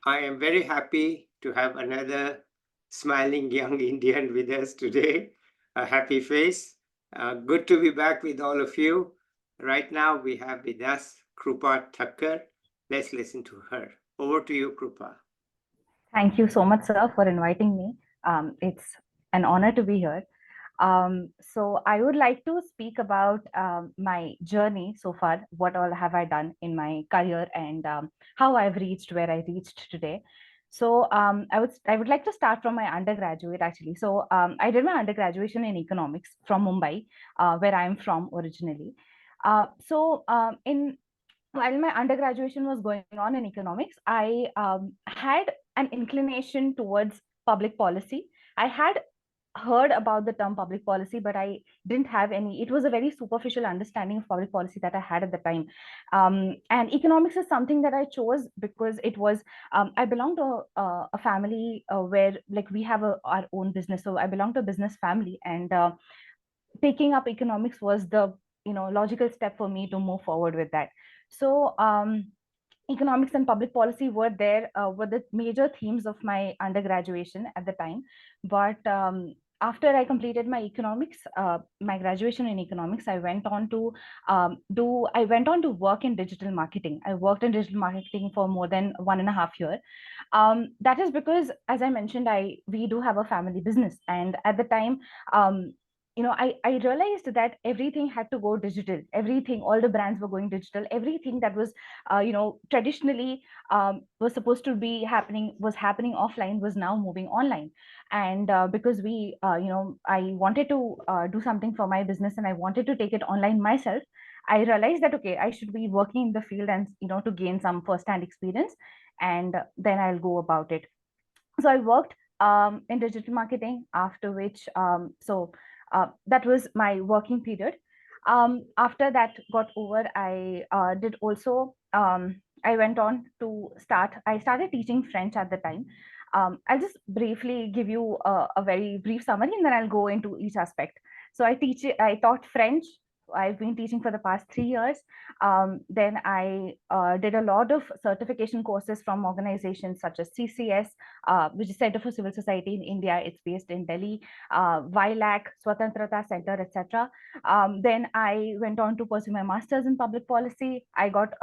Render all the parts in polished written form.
I am very happy to have another smiling young Indian with us today, a happy face. Good to be back with all of you. Right now we have with us Krupa Thakkar. Let's listen to her. Over to you, Krupa. Thank you so much, sir, for inviting me. It's an honor to be here. So I would like to speak about my journey so far. What all have I done in my career, and how I've reached where I reached today. So I would like to start from my undergraduate actually. So I did my undergraduation in economics from Mumbai, where I'm from originally. In while my undergraduation was going on in economics, I had an inclination towards public policy. I had heard about the term public policy, but I didn't have any. It was a very superficial understanding of public policy that I had at the time. And economics is something that I chose because it was, I belong to a family where like we have our own business. So I belong to a business family, and taking up economics was the logical step for me to move forward with that. So economics and public policy were the major themes of my undergraduation at the time. But after I completed my economics, my graduation in economics, I went on to work in digital marketing. I worked in digital marketing for more than 1.5 years. That is because, as I mentioned, we do have a family business, and at the time, I realized that everything had to go digital. Everything, all the brands were going digital. Everything that was traditionally was supposed to be was happening offline, was now moving online. And because I wanted to do something for my business, and I wanted to take it online myself, I realized that okay, I should be working in the field, and to gain some first-hand experience, and then I'll go about it. So I worked in digital marketing, after which that was my working period. After that got over, I did also I went on to I started teaching French at the time. I'll just briefly give you a very brief summary, and then I'll go into each aspect. So I taught French. I've been teaching for the past 3 years. Then I did a lot of certification courses from organizations such as CCS, which is Center for Civil Society in India. It's based in Delhi, VILAC, Swatantrata Center, etc. Then I went on to pursue my master's in public policy. I got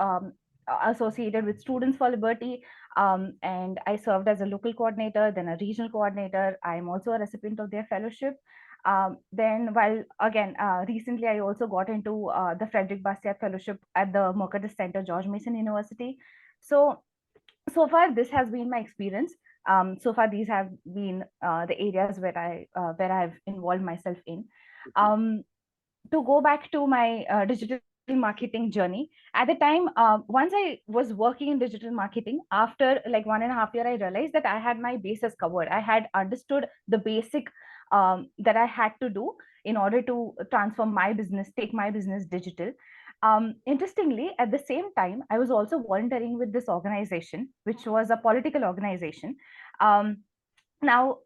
associated with Students for Liberty, and I served as a local coordinator, then a regional coordinator. I'm also a recipient of their fellowship. Then, while again, recently I also got into the Frédéric Bastiat Fellowship at the Mercatus Center, George Mason University. So far, this has been my experience. So far, these have been the areas where I've involved myself in. To go back to my digital marketing journey, at the time, once I was working in digital marketing, after like 1.5 years, I realized that I had my bases covered. I had understood the basic that I had to do in order to transform my business, take my business digital. Interestingly, at the same time, I was also volunteering with this organization, which was a political organization. Um, now,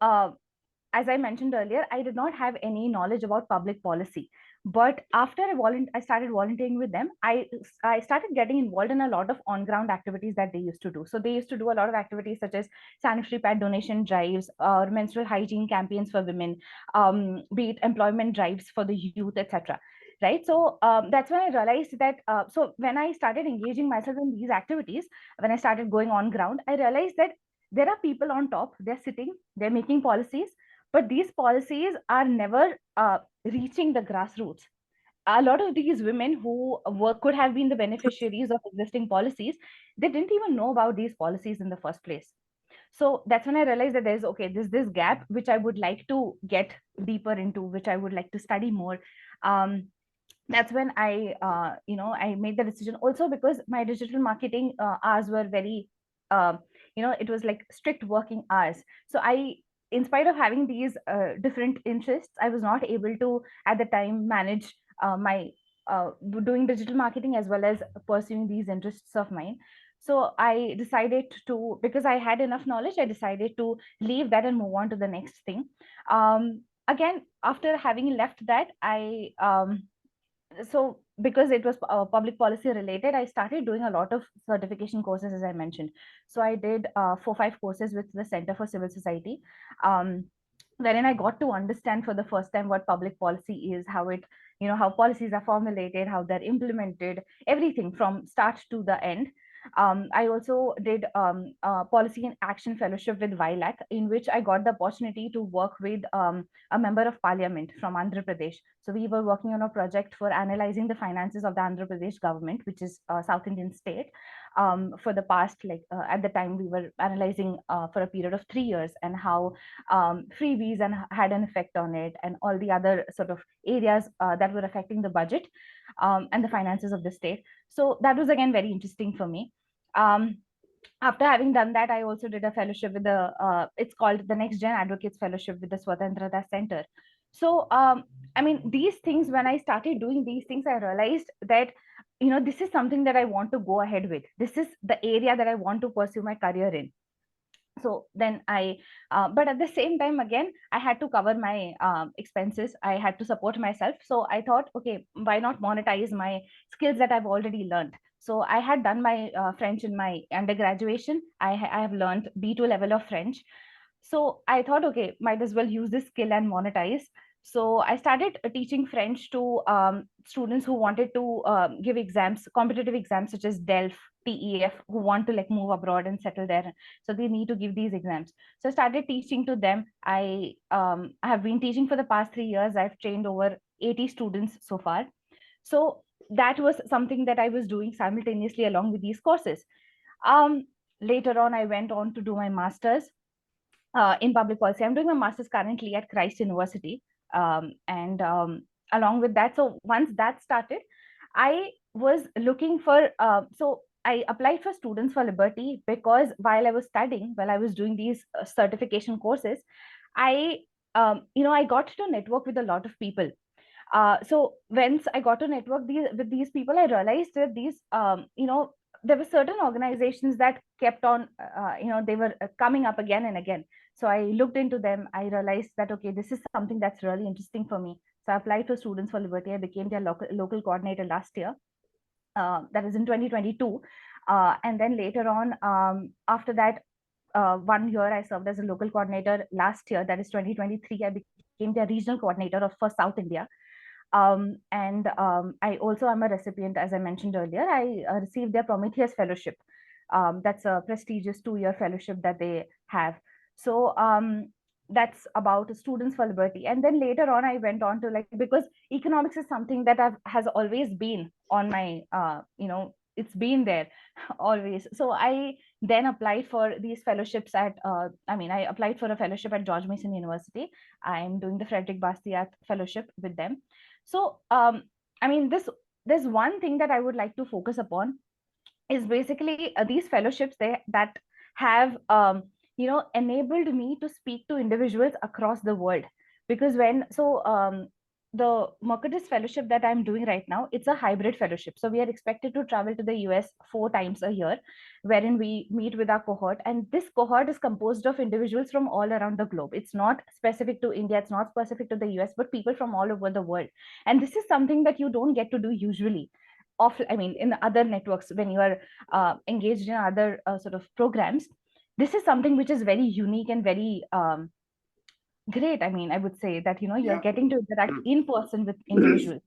as I mentioned earlier, I did not have any knowledge about public policy. But after I started volunteering with them, I started getting involved in a lot of on-ground activities that they used to do. So they used to do a lot of activities such as sanitary pad donation drives, or menstrual hygiene campaigns for women, be it employment drives for the youth, etc. Right. So that's when I realized that. So when I started engaging myself in these activities, when I started going on ground, I realized that there are people on top. They're sitting, they're making policies, but these policies are never reaching the grassroots. A lot of these women who could have been the beneficiaries of existing policies, they didn't even know about these policies in the first place. So that's when I realized that there's this gap which I would like to get deeper into, which I would like to study more. That's when I made the decision, also because my digital marketing hours were very uh, it was like strict working hours. So I, in spite of having these different interests, I was not able to at the time manage my uh, doing digital marketing as well as pursuing these interests of mine. So I decided to, because I had enough knowledge, I decided to leave that and move on to the next thing. Again, after having left that, I so because it was public policy related, I started doing a lot of certification courses, as I mentioned. So I did 4-5 courses with the Center for Civil Society, wherein I got to understand for the first time what public policy is, how it, how policies are formulated, how they're implemented, everything from start to the end. I also did policy and action fellowship with VILAC, in which I got the opportunity to work with a member of parliament from Andhra Pradesh. So we were working on a project for analyzing the finances of the Andhra Pradesh government, which is a South Indian state. For the past, at the time, we were analyzing for a period of 3 years, and how freebies and had an effect on it, and all the other sort of areas that were affecting the budget and the finances of the state. So that was again very interesting for me. After having done that, I also did a fellowship with it's called the Next Gen Advocates Fellowship with the Swatantrata Center. So, I mean, these things, when I started doing these things, I realized that, this is something that I want to go ahead with. This is the area that I want to pursue my career in. So then but at the same time, again, I had to cover my expenses. I had to support myself. So I thought, okay, why not monetize my skills that I've already learned? So I had done my French in my undergraduation. I have learned B2 level of French. So I thought, okay, might as well use this skill and monetize. So I started teaching French to students who wanted to give exams, competitive exams such as DELF, TEF, who want to move abroad and settle there. So they need to give these exams. So I started teaching to them. I have been teaching for the past 3 years. I've trained over 80 students so far. So that was something that I was doing simultaneously along with these courses. Later on, I went on to do my master's in public policy. I'm doing my master's currently at Christ University. And along with that, so once that started, I was looking for, so I applied for Students for Liberty, because while I was studying, while I was doing these certification courses, I, I got to network with a lot of people. So once I got to network with these people, I realized that these, there were certain organizations that kept on, they were coming up again and again. So I looked into them. I realized that, okay, this is something that's really interesting for me. So I applied for Students for Liberty. I became their local coordinator last year. That is in 2022. And then later on, after that, 1 year, I served as a local coordinator. Last year, that is 2023, I became their regional coordinator for South India. I also am a recipient, as I mentioned earlier. I received their Prometheus Fellowship. That's a prestigious 2-year fellowship that they have. So that's about Students for Liberty. And then later on, I went on to because economics is something that has always been on my, it's been there always. So I then applied for these fellowships at, I applied for a fellowship at George Mason University. I'm doing the Frédéric Bastiat Fellowship with them. So, there's one thing that I would like to focus upon is basically these fellowships that have, enabled me to speak to individuals across the world. Because the Mercatus Fellowship that I'm doing right now, it's a hybrid fellowship. So we are expected to travel to the US 4 times a year, wherein we meet with our cohort. And this cohort is composed of individuals from all around the globe. It's not specific to India, it's not specific to the US, but people from all over the world. And this is something that you don't get to do usually. In other networks, when you are engaged in other sort of programs. This is something which is very unique and very great. I would say that, you're getting to interact in person with individuals.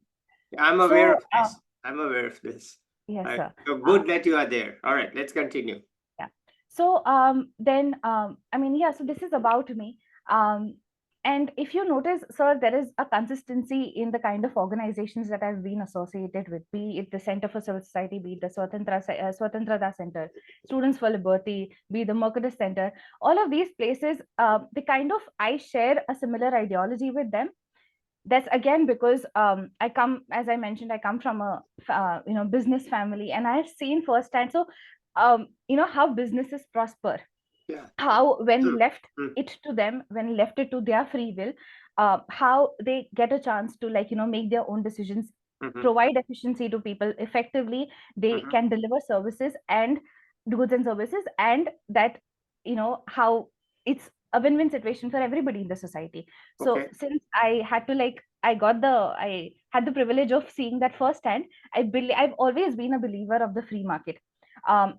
I'm aware of this. I'm aware of this. Yes, sir. So good that you are there. All right, let's continue. Yeah. So so this is about me. And if you notice, sir, there is a consistency in the kind of organizations that I've been associated with, be it the Center for Civil Society, be it the Swatantrata Center, Students for Liberty, be the Mercatus Center. All of these places, I share a similar ideology with them. That's again because I come, as I mentioned, I come from a business family, and I've seen firsthand. So how businesses prosper. Yeah. How when left it to them, when left it to their free will, how they get a chance to make their own decisions, provide efficiency to people effectively. They can deliver services and goods and services, and that how it's a win-win situation for everybody in the society. So since I had to I had the privilege of seeing that firsthand. I've always been a believer of the free market,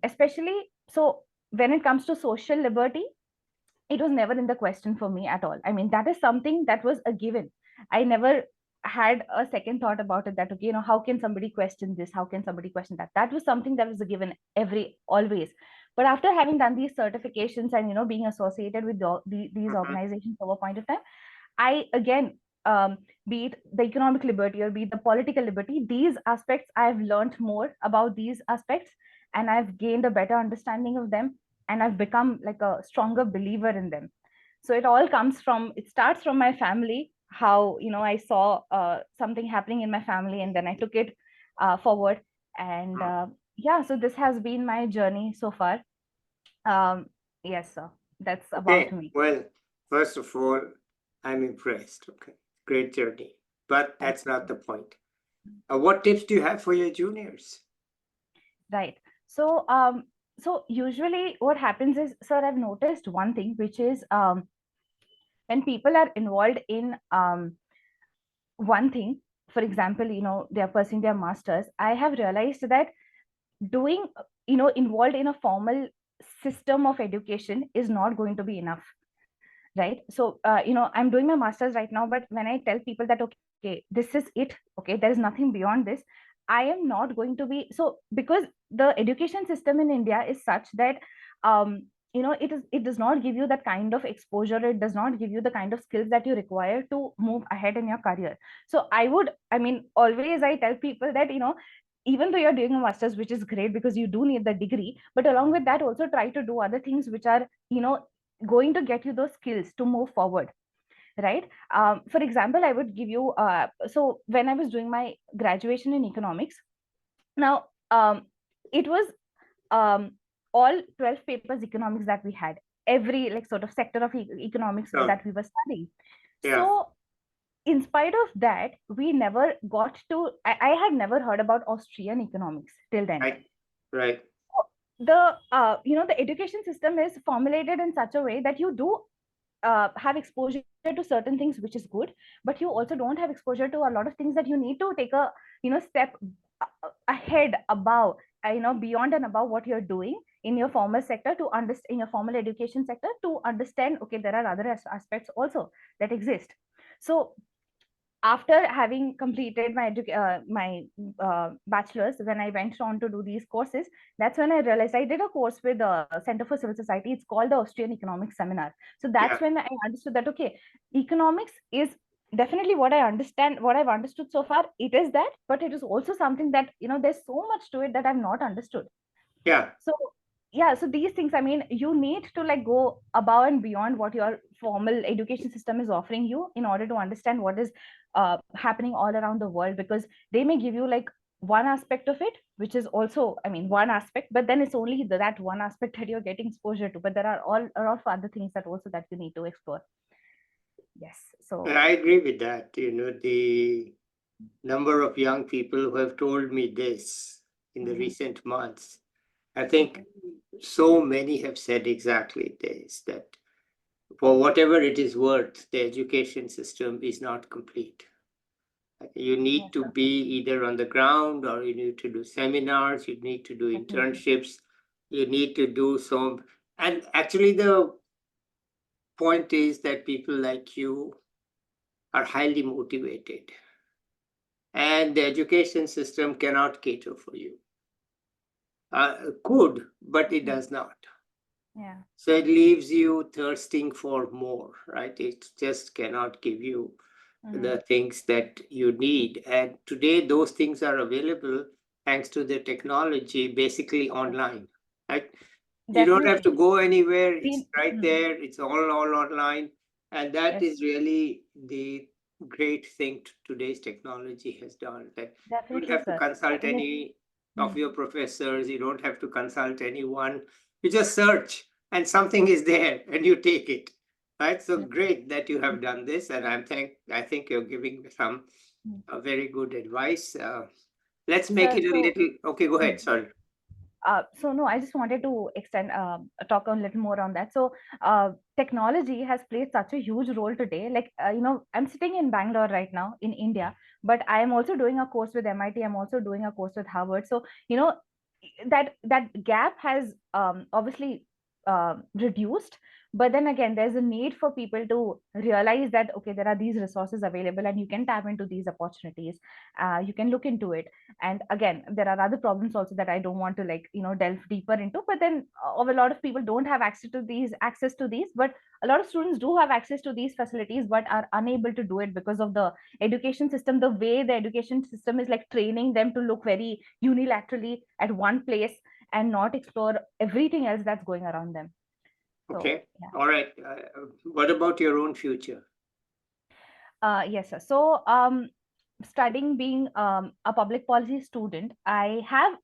especially so when it comes to social liberty. It was never in the question for me at all. I mean, that is something that was a given. I never had a second thought about it, that okay, how can somebody question this, how can somebody question that. That was something that was a given, every always. But after having done these certifications and being associated with these Mhm. organizations over a point of time, I again, be it the economic liberty or be it the political liberty, these aspects I've learned more about these aspects, and I've gained a better understanding of them, and I've become like a stronger believer in them. So it starts from my family, how I saw something happening in my family, and then I took it forward. And yeah, so this has been my journey so far. Yes, sir, that's about Okay, me. well, first of all, I'm impressed. Okay, great journey. But Thank that's not you. the point. What tips do you have for your juniors? Right. So, so usually what happens is, sir, I've noticed one thing, which is when people are involved in one thing, for example, they are pursuing their masters, I have realized that doing, involved in a formal system of education is not going to be enough. Right. So, I'm doing my masters right now, but when I tell people that, okay, this is it, okay, there is nothing beyond this, I am not going to be so, because the education system in India is such that, it does not give you that kind of exposure, it does not give you the kind of skills that you require to move ahead in your career. So always I tell people that, even though you're doing a master's, which is great because you do need the degree, but along with that also try to do other things which are, going to get you those skills to move forward. Right. For example, I would give you, so when I was doing my graduation in economics, now, it was, um, all 12 papers economics that we had, every like sort of sector of economics Oh, that we were studying. yeah, So in spite of that, we never got to, I had never heard about Austrian economics till then. right, right. The education system is formulated in such a way that you do have exposure to certain things, which is good, but you also don't have exposure to a lot of things that you need to take a step ahead, above, beyond and above what you're doing in your formal sector, to understand in your formal education sector, to understand, okay, there are other aspects also that exist. So after having completed my bachelor's, when I went on to do these courses, that's when I realized I did a course with the Center for Civil Society. It's called the Austrian Economics Seminar. So Yeah, that's when I understood that, okay, economics is definitely what I understand, what I've understood so far. It is that, but it is also something that, there's so much to it that I've not understood. yeah. So yeah, so these things, you need to like go above and beyond what your formal education system is offering you in order to understand what is happening all around the world, because they may give you like one aspect of it, which is also, one aspect, but then it's only that one aspect that you're getting exposure to, but there are all a lot of other things that also that you need to explore. Yes. So I agree with that. The number of young people who have told me this in the mhm. recent months, I think Okay. so many have said exactly this, that for whatever it is worth, the education system is not complete. You need Yes, to sir. be either on the ground, or you need to do seminars, you need to do Definitely. internships, you need to do some. And actually, the point is that people like you are highly motivated, and the education system cannot cater for you. Could, but it Mhm. does not. Yeah. So it leaves you thirsting for more, right? It just cannot give you Hmm. the things that you need. And today, those things are available thanks to the technology, basically Yes. online, right? You don't have Definitely. to go anywhere. It's right Mhm. there. It's all online. And that Yes. is really the great thing today's technology has done. That you don't Definitely, have to sir. consult Yes. any of Mm. your professors. You don't have to consult anyone. You just search and something is there and you take it. Right. So Right. great that you have done this. And I think you're giving some Mm. very good advice. Let's make Sir, it a so little. Okay, go mm. ahead. Sorry. So no, I just wanted to extend talk a little more on that. So technology has played such a huge role today. Like I'm sitting in Bangalore right now in India, but I am also doing a course with MIT. I'm also doing a course with Harvard. So that gap has obviously reduced, but then again there's a need for people to realize that okay, there are these resources available and you can tap into these opportunities. You can look into it. And again, there are other problems also that I don't want to delve deeper into, but then a lot of people don't have access to these, but a lot of students do have access to these facilities but are unable to do it because of the education system. The way the education system is like training them to look very unilaterally at one place and not explore everything else that's going around them. Okay. Yeah. All right. What about your own future? Yes, sir. So, studying, being a public policy student, I have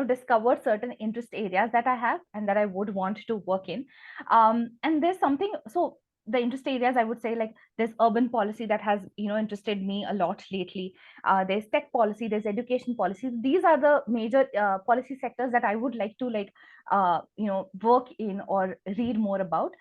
discovered certain interest areas that I have and that I would want to work in. And there's something. So the interest areas, I would say, like there's urban policy that has interested me a lot lately. There's tech policy, there's education policy. These are the major policy sectors that I would like to work in or read more about.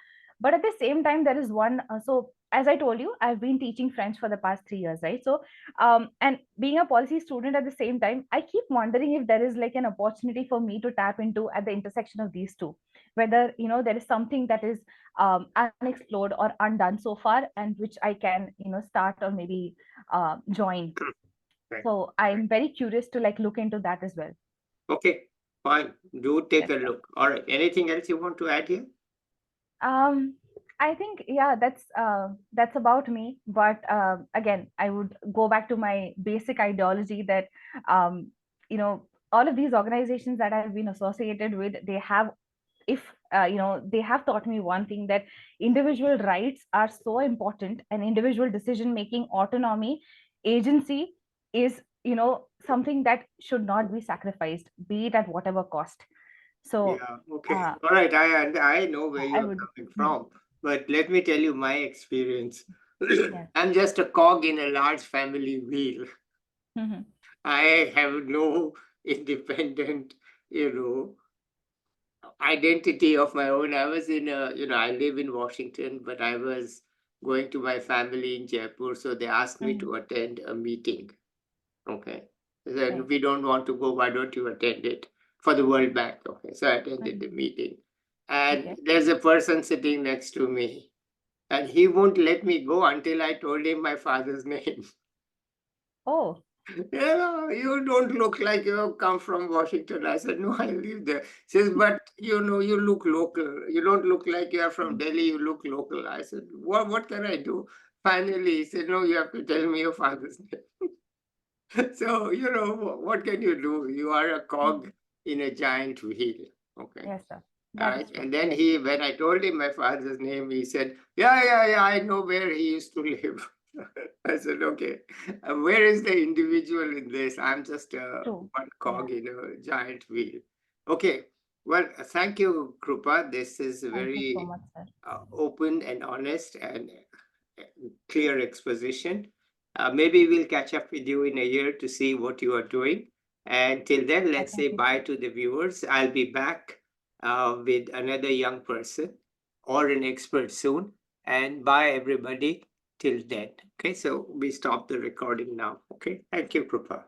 But at the same time, there is one. So as I told you, I've been teaching French for the past 3 years, right? So and being a policy student at the same time, I keep wondering if there is like an opportunity for me to tap into at the intersection of these two, whether there is something that is unexplored or undone so far and which I can start or maybe join. Right. So I'm very curious to like look into that as well. Okay, fine. Do take Yes, a sir. look. All right. Anything else you want to add here? I think yeah, that's about me. But again, I would go back to my basic ideology that um, all of these organizations that I've been associated with, they have, if they have taught me one thing, that individual rights are so important and individual decision making, autonomy, agency is something that should not be sacrificed, be it at whatever cost. So Yeah, okay. uh, All right. I know where I you're would. coming Hmm, from, but let me tell you my experience. yes. I'm just a cog in a large family wheel. Mhm. I have no independent, identity of my own. I was I live in Washington, but I was going to my family in Jaipur, so they asked me Mhm. to attend a meeting. Okay. They said, Right. we don't want to go, why don't you attend it for the World Bank? Okay. So I attended Mhm. the meeting. And Okay. there's a person sitting next to me, and he won't let me go until I told him my father's name. Oh. You don't look like you have come from Washington. I said, no, I live there. He says, but you look local. You don't look like you are from Mhm. Delhi, you look local. I said, what can I do? Finally, he said, no, you have to tell me your father's name. So, what can you do? You are a cog Mhm. in a giant wheel. Okay. Yes, sir. All That is right. true. And then Yes. when I told him my father's name, he said, yeah, I know where he used to live. I said, okay. Where is the individual in this? I'm just True. one Yeah. cog in a giant wheel. Okay. Well, thank you, Krupa. This is a Thank you so very much, sir. open and honest and clear exposition. Maybe we'll catch up with you in a year to see what you are doing. And till then, let's say Definitely, bye sir. to the viewers. I'll be back with another young person or an expert soon. And bye, everybody, till then. Okay, so we stop the recording now. Okay, thank you, Krupa.